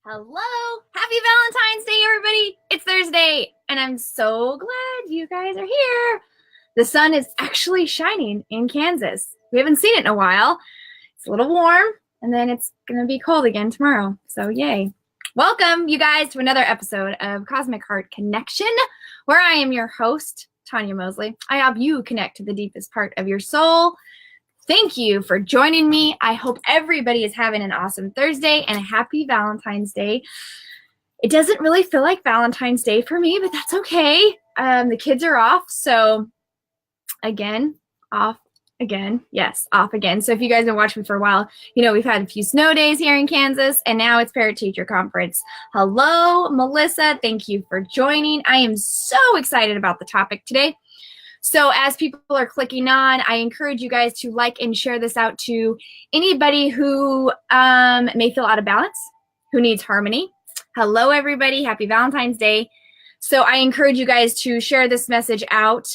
Hello! Happy Valentine's Day, everybody! It's Thursday, and I'm so glad you guys are here. The sun is actually shining in Kansas. We haven't seen it in a while. It's a little warm, and then it's going to be cold again tomorrow. So, yay. Welcome, you guys, to another episode of Cosmic Heart Connection, where I am your host, Tawnya Moseley. I help you connect to the deepest part of your soul. Thank you for joining me. I hope everybody is having an awesome Thursday and a happy Valentine's Day. It doesn't really feel like Valentine's Day for me, but that's okay. The kids are off, so again, off again. Yes, off again. So if you guys have been watching me for a while, you know we've had a few snow days here in Kansas, and now it's Parent-Teacher Conference. Hello, Melissa. Thank you for joining. I am so excited about the topic today. So as people are clicking on, I encourage you guys to like and share this out to anybody who may feel out of balance, who needs harmony. Hello, everybody. Happy Valentine's Day. So I encourage you guys to share this message out,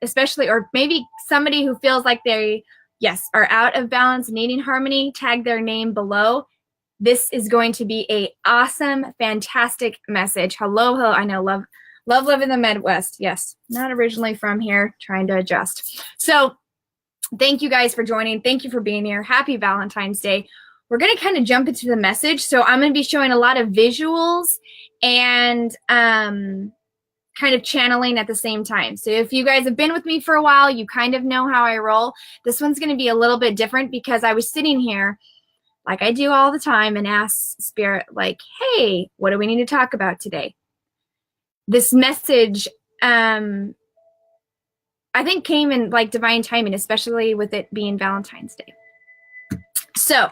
especially, or maybe somebody who feels like they, are out of balance, needing harmony, tag their name below. This is going to be a awesome, fantastic message. Hello. I know, love living in the Midwest. Yes, not originally from here, trying to adjust. So thank you guys for joining. Thank you for being here. Happy Valentine's Day. We're going to kind of jump into the message. So I'm going to be showing a lot of visuals and kind of channeling at the same time. So if you guys have been with me for a while, you kind of know how I roll. This one's going to be a little bit different because I was sitting here like I do all the time and ask Spirit, like, hey, what do we need to talk about today? This message, I think, came in like divine timing, especially with it being Valentine's Day. So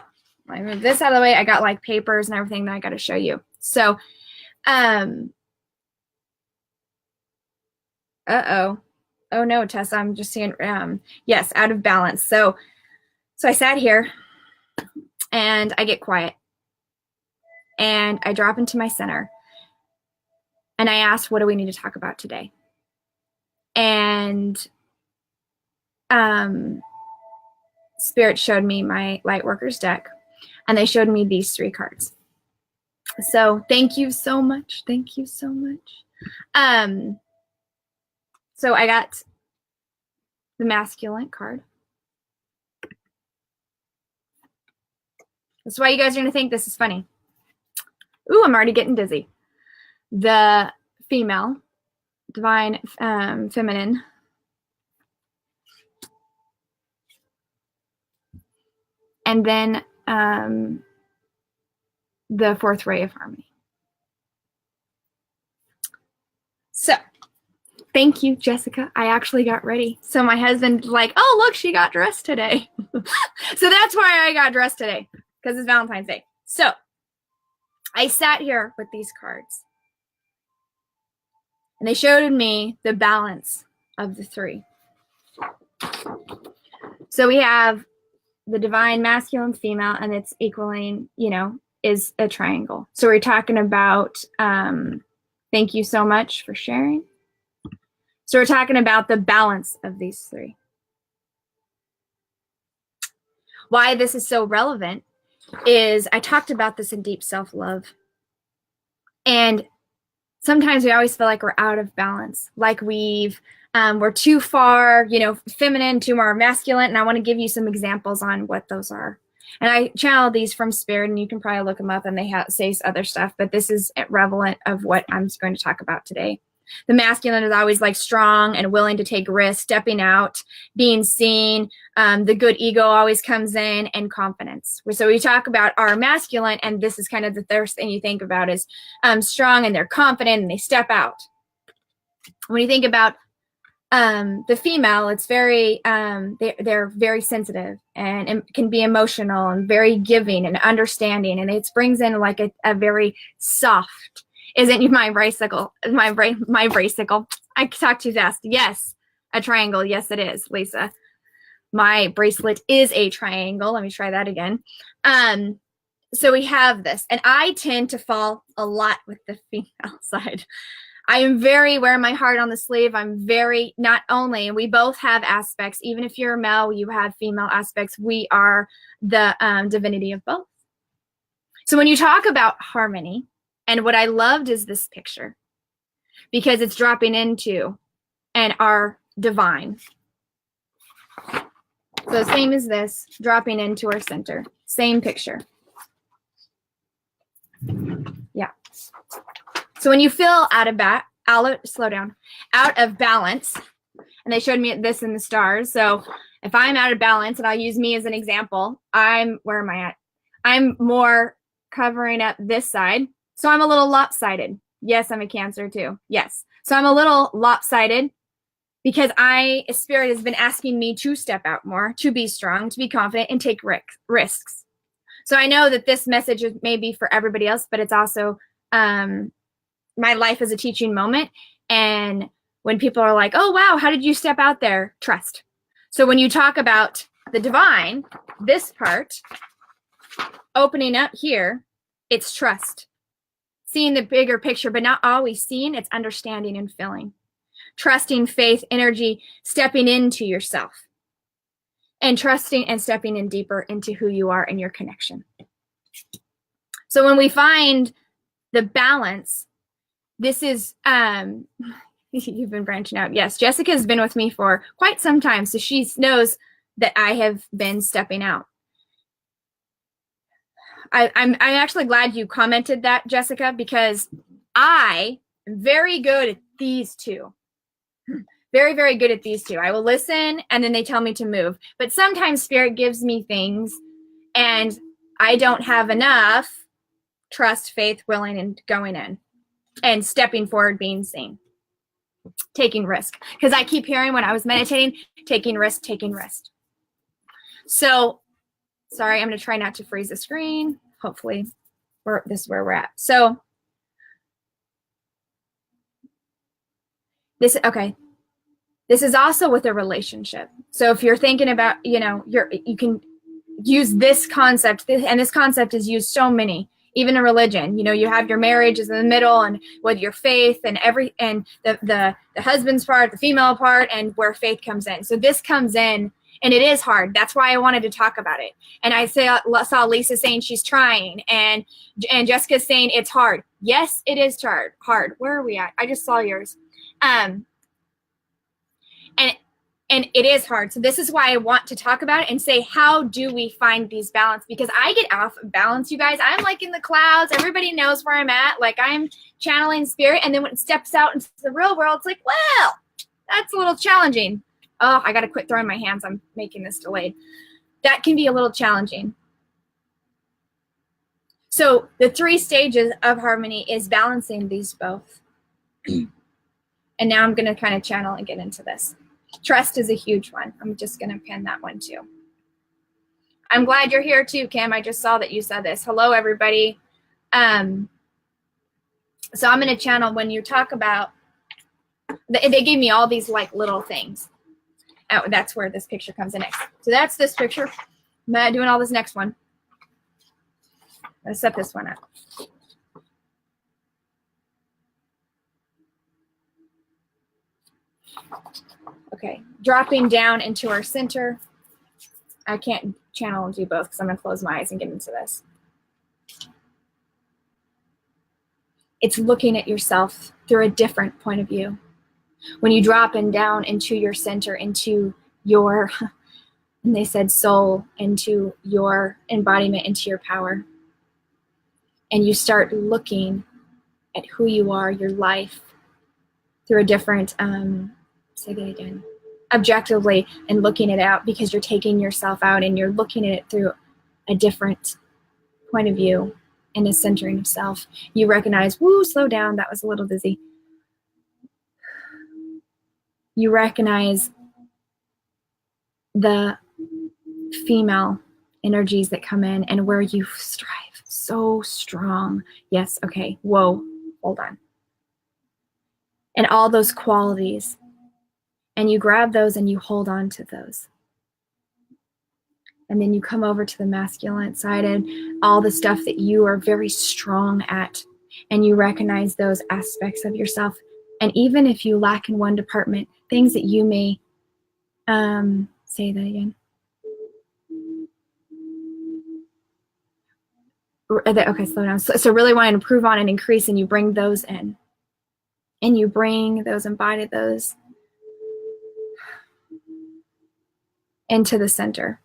let me move this out of the way. I got like papers and everything that I got to show you. So, oh no, Tessa, I'm just seeing, yes, out of balance. So I sat here and I get quiet and I drop into my center. And I asked, what do we need to talk about today? And Spirit showed me my Lightworkers deck, and they showed me these 3 cards. So thank you so much. Thank you so much. So I got the masculine card. That's why you guys are going to think this is funny. Ooh, I'm already getting dizzy. The female, divine feminine, and then the 4th ray of harmony. So thank you, Jessica. I actually got ready. So my husband's like, oh, look, she got dressed today. So that's why I got dressed today, because it's Valentine's Day. So I sat here with these cards. And they showed me the balance of the 3. So we have the divine masculine, female, and it's equaling, is a triangle. So we're talking about, thank you so much for sharing. So we're talking about the balance of these 3. Why this is so relevant is I talked about this in Deep Self-Love. And sometimes we always feel like we're out of balance, like we're too far, feminine, too more masculine. And I want to give you some examples on what those are. And I channel these from Spirit, and you can probably look them up, and they say other stuff, but this is relevant of what I'm going to talk about today. The masculine is always like strong and willing to take risks, stepping out, being seen. The good ego always comes in, and confidence. So we talk about our masculine, and this is kind of the first thing you think about is strong, and they're confident, and they step out. When you think about the female, it's very, they're very sensitive and can be emotional and very giving and understanding. And it brings in like a very soft, isn't my bicycle, my bicycle. I talk too fast. Yes, a triangle. Yes, it is, Lisa. My bracelet is a triangle. Let me try that again. So we have this, and I tend to fall a lot with the female side. I am very wearing my heart on the sleeve. I'm very, not only, and we both have aspects, even if you're a male, you have female aspects. We are the divinity of both. So when you talk about harmony, and what I loved is this picture, because it's dropping into and our divine. So same as this, dropping into our center. Same picture. Yeah. So when you feel out of balance, and they showed me this in the stars. So if I'm out of balance, and I'll use me as an example, where am I at? I'm more covering up this side. So I'm a little lopsided. Yes, I'm a Cancer too. Yes. So I'm a little lopsided because Spirit has been asking me to step out more, to be strong, to be confident, and take risks. So I know that this message is maybe for everybody else, but it's also my life as a teaching moment. And when people are like, oh, wow, how did you step out there? Trust. So when you talk about the divine, this part, opening up here, it's trust. Seeing the bigger picture, but not always seeing, it's understanding and feeling. Trusting, faith, energy, stepping into yourself. And trusting and stepping in deeper into who you are and your connection. So when we find the balance, this is, you've been branching out. Yes, Jessica has been with me for quite some time, so she knows that I have been stepping out. I'm actually glad you commented that, Jessica, because I am very good at these two. Very, very good at these two. I will listen, and then they tell me to move. But sometimes Spirit gives me things, and I don't have enough trust, faith, willing, and going in. And stepping forward, being seen. Taking risk. Because I keep hearing when I was meditating, taking risk, taking risk. So, sorry, I'm going to try not to freeze the screen. Hopefully, this is where we're at. So, this is also with a relationship. So if you're thinking about, you can use this concept, and this concept is used so many, even in religion. You have your marriage is in the middle, and with your faith and the husband's part, the female part, and where faith comes in. So this comes in, and it is hard. That's why I wanted to talk about it. And I saw Lisa saying she's trying, and Jessica's saying it's hard. Yes, it is hard. Where are we at? I just saw yours. And it is hard. So this is why I want to talk about it and say, how do we find these balance? Because I get off balance, you guys. I'm like in the clouds. Everybody knows where I'm at. Like I'm channeling Spirit. And then when it steps out into the real world, it's like, well, that's a little challenging. Oh, I got to quit throwing my hands. I'm making this delayed. That can be a little challenging. So the 3 stages of harmony is balancing these both. And now I'm going to kind of channel and get into this. Trust is a huge one. I'm just going to pin that one too. I'm glad you're here too, Kim. I just saw that you said this. Hello, everybody. So I'm going to channel when you talk about, they gave me all these like little things. Oh, that's where this picture comes in next. So that's this picture. I'm doing all this next one. I'm going to set this one up. Okay, dropping down into our center. I can't channel and do both because I'm going to close my eyes and get into this. It's looking at yourself through a different point of view. When you drop in down into your center, into your, and they said soul, into your embodiment, into your power. And you start looking at who you are, your life, through a different, say that again, objectively, and looking it out because you're taking yourself out and you're looking at it through a different point of view and a centering of self. You recognize, woo, slow down, that was a little dizzy. You recognize the female energies that come in and where you strive so strong. Yes, okay, whoa, hold on. And all those qualities. And you grab those and you hold on to those. And then you come over to the masculine side and all the stuff that you are very strong at. And you recognize those aspects of yourself. And even if you lack in one department, things that you may, say that again. Okay, slow down. So really want to improve on and increase, and you bring those in. And you bring those embodied those into the center.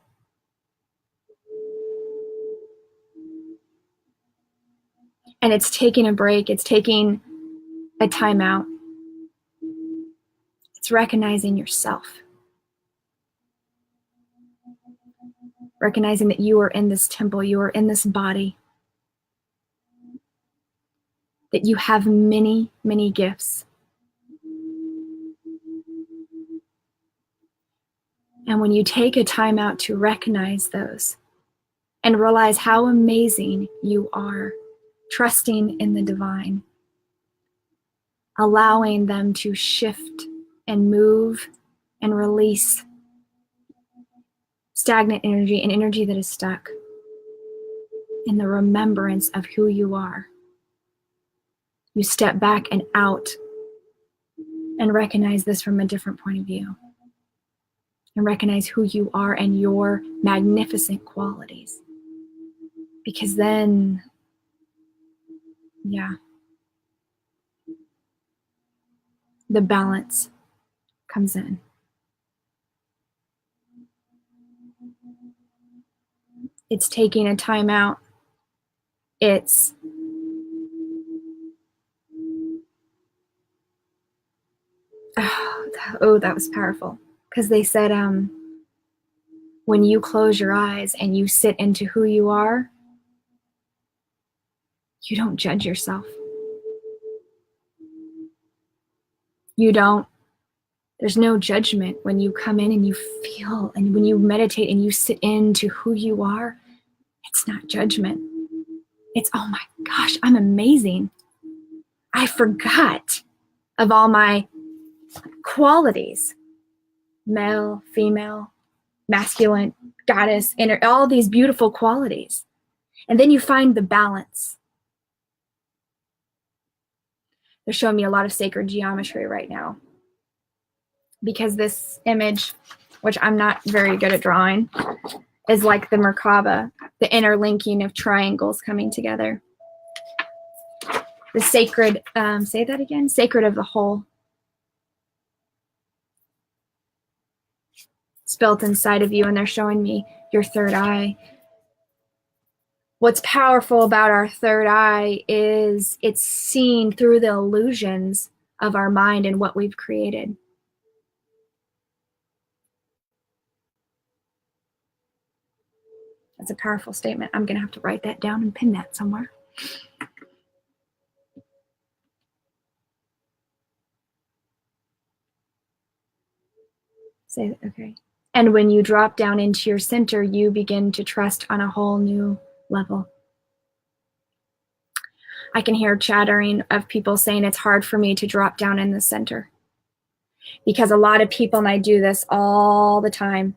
And it's taking a break. It's taking a timeout. It's recognizing yourself. Recognizing that you are in this temple. You are in this body. That you have many, many gifts. And when you take a time out to recognize those and realize how amazing you are, trusting in the divine, allowing them to shift and move and release stagnant energy and energy that is stuck in the remembrance of who you are. You step back and out and recognize this from a different point of view. And recognize who you are and your magnificent qualities. Because then, the balance comes in. It's taking a time out. It's that was powerful. Because they said, when you close your eyes and you sit into who you are, you don't judge yourself. You don't. There's no judgment when you come in and you feel, and when you meditate and you sit into who you are, it's not judgment. It's, oh my gosh, I'm amazing. I forgot of all my qualities. Male, female, masculine, goddess, inner, all these beautiful qualities. And then you find the balance. They're showing me a lot of sacred geometry right now. Because this image, which I'm not very good at drawing, is like the Merkaba, the interlinking of triangles coming together. The sacred, say that again, sacred of the whole. It's built inside of you, and they're showing me your third eye. What's powerful about our third eye is it's seen through the illusions of our mind and what we've created. That's a powerful statement. I'm going to have to write that down and pin that somewhere. Say, okay. And when you drop down into your center, you begin to trust on a whole new level. I can hear chattering of people saying it's hard for me to drop down in the center. Because a lot of people, and I do this all the time,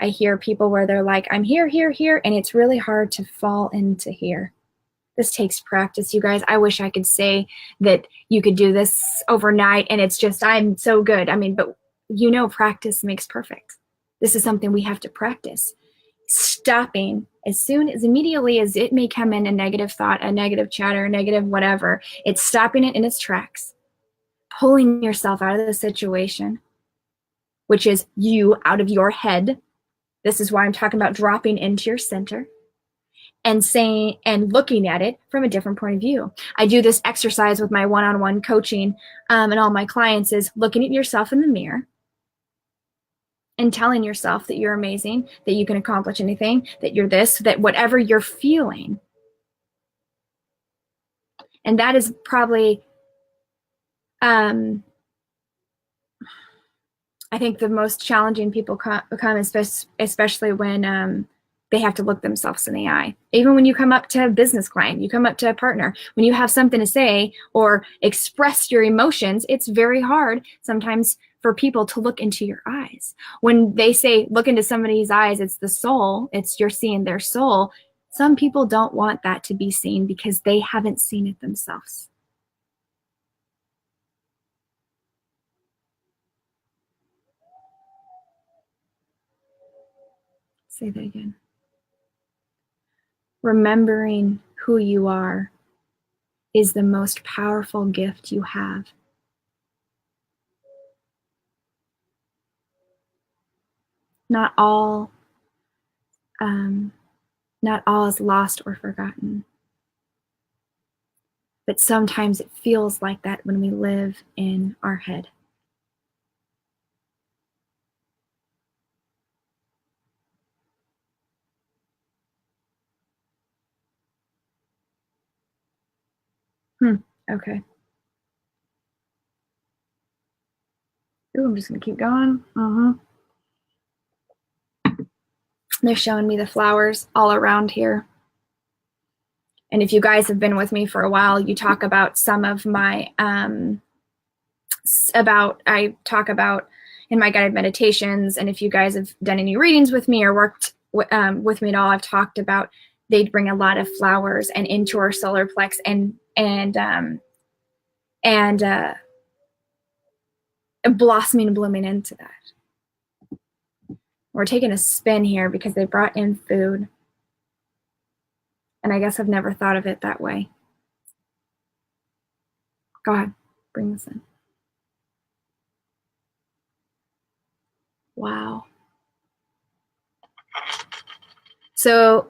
I hear people where they're like, I'm here, here, here, and it's really hard to fall into here. This takes practice, you guys. I wish I could say that you could do this overnight and it's just, I'm so good. I mean, but you know, practice makes perfect. This is something we have to practice. Stopping as soon as immediately as it may come in a negative thought, a negative chatter, a negative whatever, it's stopping it in its tracks, pulling yourself out of the situation, which is you out of your head. This is why I'm talking about dropping into your center and saying and looking at it from a different point of view. I do this exercise with my one-on-one coaching and all my clients is looking at yourself in the mirror and telling yourself that you're amazing, that you can accomplish anything, that you're this, that whatever you're feeling. And that is probably, I think the most challenging people become, especially when they have to look themselves in the eye. Even when you come up to a business client, you come up to a partner, when you have something to say or express your emotions, it's very hard sometimes for people to look into your eyes. When they say, look into somebody's eyes, it's the soul, it's you're seeing their soul. Some people don't want that to be seen because they haven't seen it themselves. Say that again. remembering who you are is the most powerful gift you have. Not all is lost or forgotten. But sometimes it feels like that when we live in our head. Okay. Ooh, I'm just gonna keep going. They're showing me the flowers all around here. And if you guys have been with me for a while, you talk about some of my, I talk about in my guided meditations, and if you guys have done any readings with me or worked with me at all, I've talked about they'd bring a lot of flowers and into our solar plex and blossoming and blooming into that. We're taking a spin here because they brought in food. And I guess I've never thought of it that way. Go ahead, bring this in. Wow. So,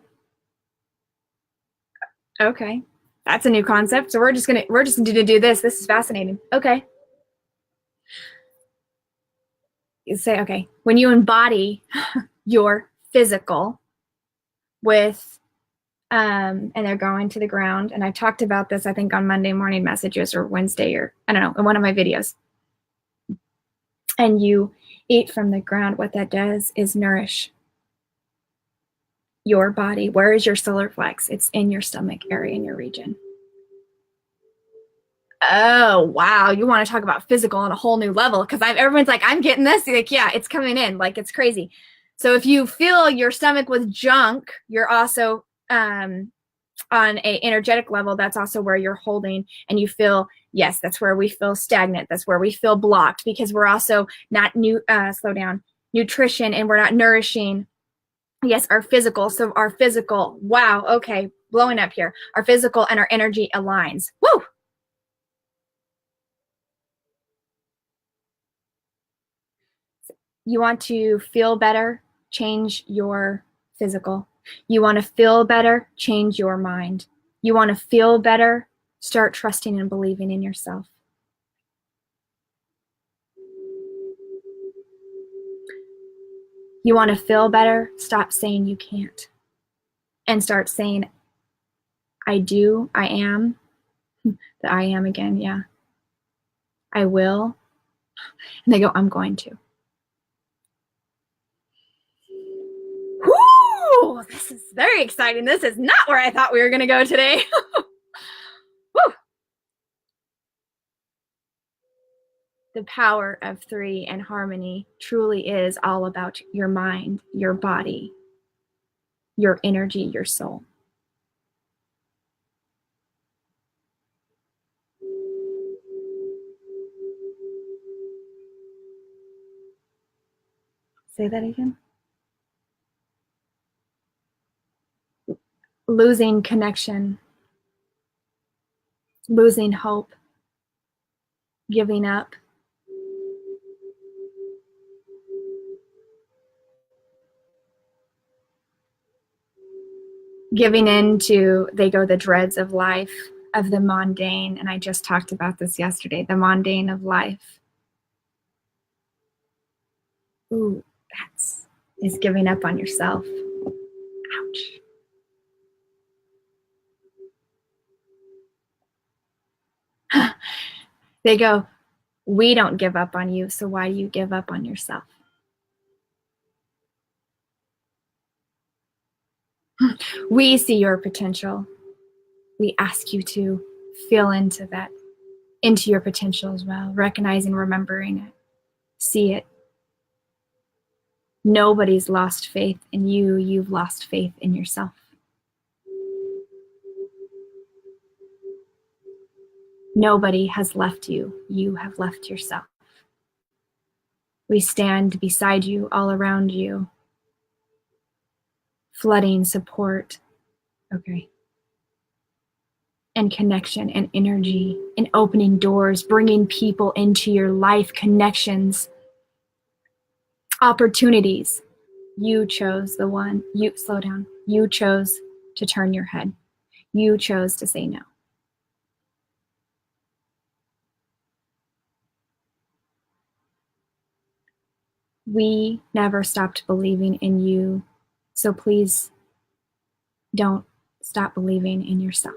okay, that's a new concept. So we're just gonna do this. This is fascinating. Okay. You say, okay, when you embody your physical with, and they're going to the ground, and I talked about this, I think, on Monday morning messages or Wednesday, or I don't know, in one of my videos. And you eat from the ground, what that does is nourish your body. Where is your solar plex? It's in your stomach area, in your region. Oh, wow. You want to talk about physical on a whole new level, because everyone's like, I'm getting this. Like, yeah, it's coming in. Like, it's crazy. So if you fill your stomach with junk, you're also on a energetic level, that's also where you're holding, and you feel, yes, that's where we feel stagnant. That's where we feel blocked, because we're also not nutrition, and we're not nourishing, yes, our physical. So our physical, wow, okay, blowing up here. Our physical and our energy aligns. Woo! You want to feel better, change your physical. You want to feel better, change your mind. You want to feel better, start trusting and believing in yourself. You want to feel better, stop saying you can't. And start saying, I do, I am. The I am again, yeah. I will. And they go, I'm going to. Woo! This is very exciting. This is not where I thought we were going to go today. Woo! The power of 3 and harmony truly is all about your mind, your body, your energy, your soul. Say that again. Losing connection, losing hope, giving up. Giving in to, they go, the dreads of life, of the mundane. And I just talked about this yesterday, the mundane of life. Ooh, is giving up on yourself. Ouch. They go, we don't give up on you, so why do you give up on yourself? We see your potential. We ask you to feel into that, into your potential as well, recognizing, remembering it, see it. Nobody's lost faith in you. You've lost faith in yourself. Nobody has left you. You have left yourself. We stand beside you, all around you, flooding support, Okay. And connection and energy and opening doors, bringing people into your life, connections, opportunities. You chose the one. You slow down. You chose to turn your head. You chose to say no. We never stopped believing in you. So please don't stop believing in yourself.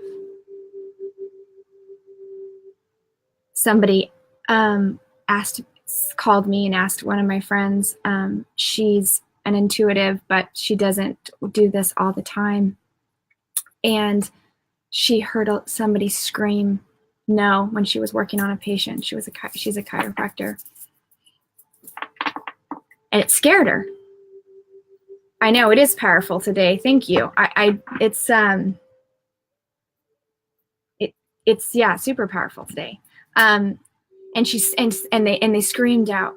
Somebody called me and asked one of my friends, she's an intuitive, but she doesn't do this all the time. And she heard somebody scream no when she was working on a patient. She's a chiropractor. And it scared her. I know, it is powerful today. Thank you. It's super powerful today. And they screamed out.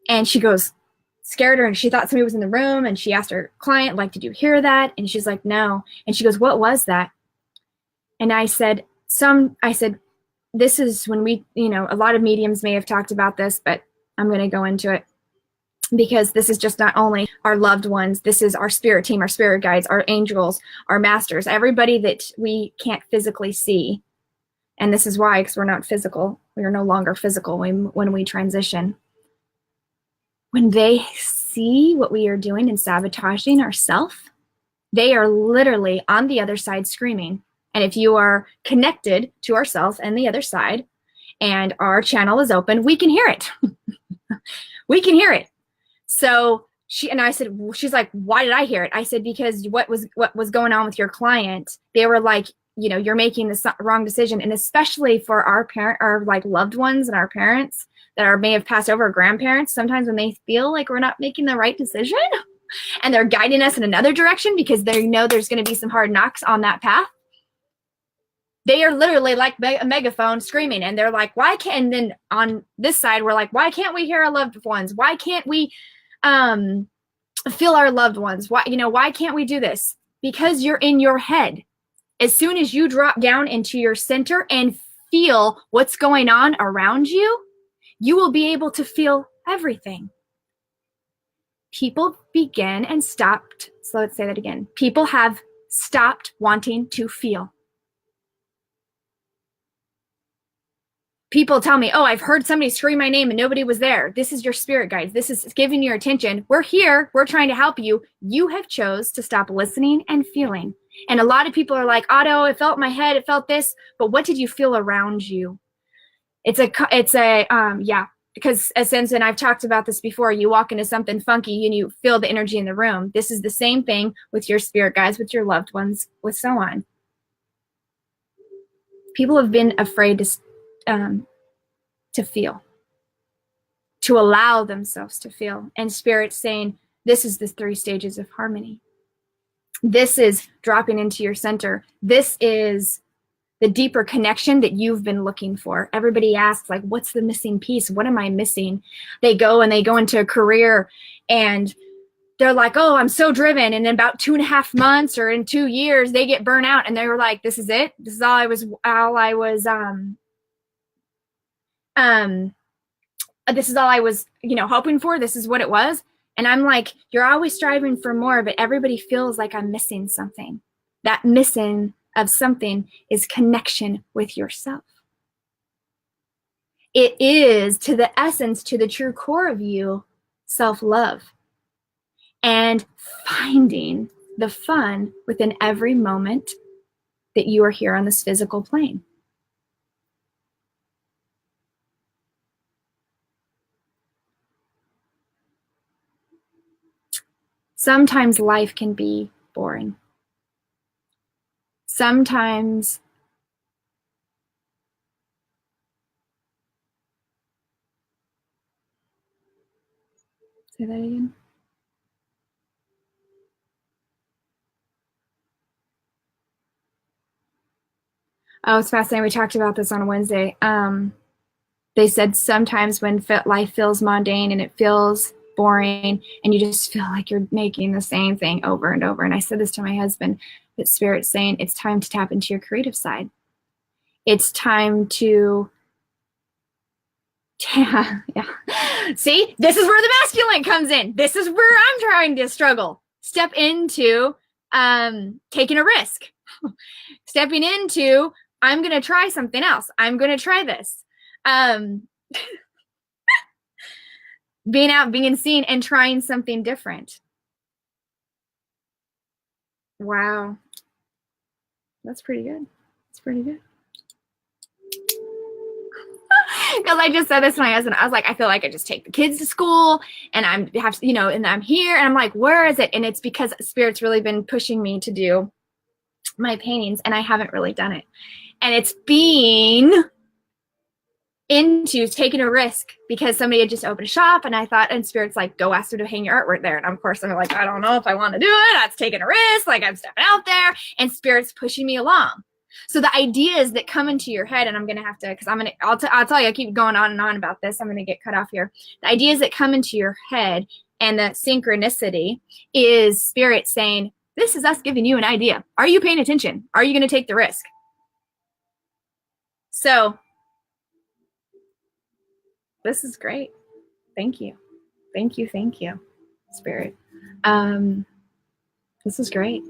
And she goes, scared her, and she thought somebody was in the room, and she asked her client, like, did you hear that? And she's like, no. And she goes, what was that? And I said, this is when we, a lot of mediums may have talked about this, but I'm going to go into it because this is just not only our loved ones, this is our spirit team, our spirit guides, our angels, our masters, everybody that we can't physically see. And this is why, because we're not physical. We are no longer physical when we transition. When they see what we are doing and sabotaging ourselves, they are literally on the other side screaming. And if you are connected to ourselves and the other side, and our channel is open, we can hear it. We can hear it. So I said, she's like, why did I hear it? I said, because what was going on with your client? They were like, you're making the wrong decision. And especially for our like loved ones and our parents that may have passed over, grandparents, sometimes when they feel like we're not making the right decision and they're guiding us in another direction because they know there's going to be some hard knocks on that path, they are literally like a megaphone screaming, and they're like, why can't, and then on this side, we're like, why can't we hear our loved ones? Why can't we feel our loved ones? Why can't we do this? Because you're in your head. As soon as you drop down into your center and feel what's going on around you, you will be able to feel everything. People begin and stopped. So let's say that again. People have stopped wanting to feel. People tell me, oh, I've heard somebody scream my name and nobody was there. This is your spirit guides. This is giving your attention. We're here. We're trying to help you. You have chose to stop listening and feeling. And a lot of people are like, Otto, it felt my head. It felt this. But what did you feel around you? Because since, and I've talked about this before, you walk into something funky and you feel the energy in the room. This is the same thing with your spirit guides, with your loved ones, with so on. People have been afraid to feel, to allow themselves to feel. And Spirit's saying, this is the 3 stages of harmony. This is dropping into your center. This is the deeper connection that you've been looking for. Everybody asks, like, what's the missing piece? What am I missing? They go into a career and they're like, oh, I'm so driven. And in about 2.5 months or in 2 years, they get burnt out. And they were like, this is it. This is all I was hoping for. This is what it was. And I'm like, you're always striving for more, but everybody feels like I'm missing something. That missing of something is connection with yourself. It is, to the essence, to the true core of you, self-love. And finding the fun within every moment that you are here on this physical plane. Sometimes life can be boring. Sometimes say that again. Oh, it's fascinating. We talked about this on Wednesday. They said sometimes when life feels mundane and it feels boring, and you just feel like you're making the same thing over and over. And I said this to my husband, that Spirit's saying it's time to tap into your creative side. It's time to, yeah. See, this is where the masculine comes in. This is where I'm trying to struggle. Step into taking a risk. Stepping into, I'm going to try something else. I'm going to try this. Being out, being seen, and trying something different. Wow. That's pretty good. That's pretty good. Because I just said this to my husband. I was like, I feel like I just take the kids to school and I'm here, and I'm like, where is it? And it's because Spirit's really been pushing me to do my paintings, and I haven't really done it. And it's being into taking a risk because somebody had just opened a shop, and I thought, and Spirit's like, go ask her to hang your artwork there. And of course I'm like, I don't know if I want to do it. That's taking a risk. Like, I'm stepping out there, and Spirit's pushing me along. So the ideas that come into your head, and I'm going to have to, because I'll tell you, I keep going on and on about this. I'm going to get cut off here. The ideas that come into your head and the synchronicity is Spirit saying, this is us giving you an idea. Are you paying attention? Are you going to take the risk? So this is great. Thank you. Thank you. Thank you, Spirit. This is great.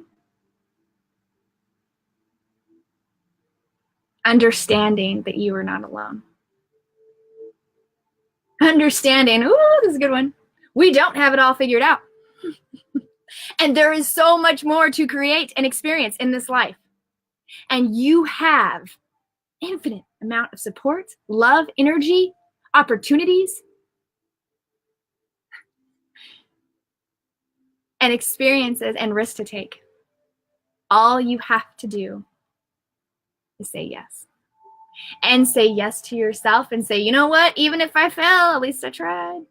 Understanding that you are not alone. Understanding, ooh, this is a good one. We don't have it all figured out. And there is so much more to create and experience in this life. And you have infinite amount of support, love, energy, opportunities, and experiences and risks to take. All you have to do is say yes. And say yes to yourself and say, you know what? Even if I fail, at least I tried.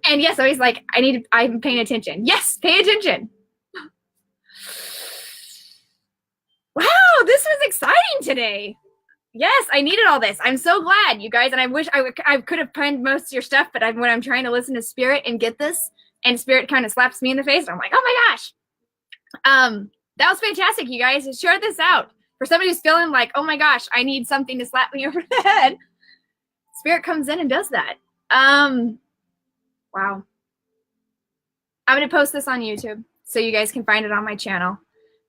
And yes, always like, I'm paying attention. Yes, pay attention. Wow, this was exciting today. Yes, I needed all this. I'm so glad, you guys. And I wish I could have penned most of your stuff, but when I'm trying to listen to Spirit and get this, and Spirit kind of slaps me in the face, and I'm like, oh my gosh. That was fantastic, you guys. Share this out. For somebody who's feeling like, oh my gosh, I need something to slap me over the head, Spirit comes in and does that. Wow. I'm going to post this on YouTube so you guys can find it on my channel.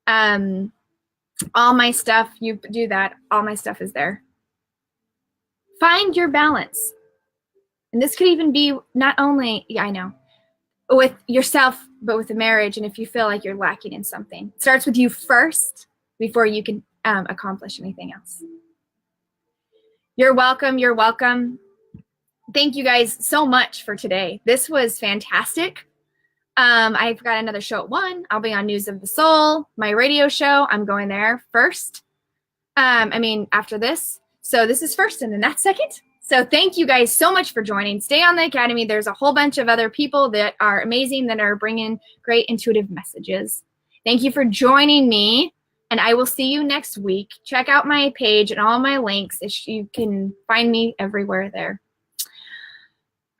All my stuff, you do that, all my stuff is there. Find your balance. And this could even be not only, yeah, I know, with yourself, but with a marriage. And if you feel like you're lacking in something, it starts with you first before you can accomplish anything else. You're welcome. You're welcome. Thank you guys so much for today. This was fantastic. I've got another show at 1. I'll be on News of the Soul, my radio show. I'm going there first. After this. So this is first and then that's second. So thank you guys so much for joining. Stay on the Academy. There's a whole bunch of other people that are amazing that are bringing great intuitive messages. Thank you for joining me, and I will see you next week. Check out my page and all my links. You can find me everywhere there.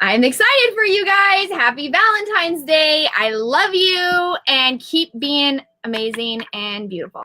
I'm excited for you guys. Happy Valentine's Day. I love you, and keep being amazing and beautiful.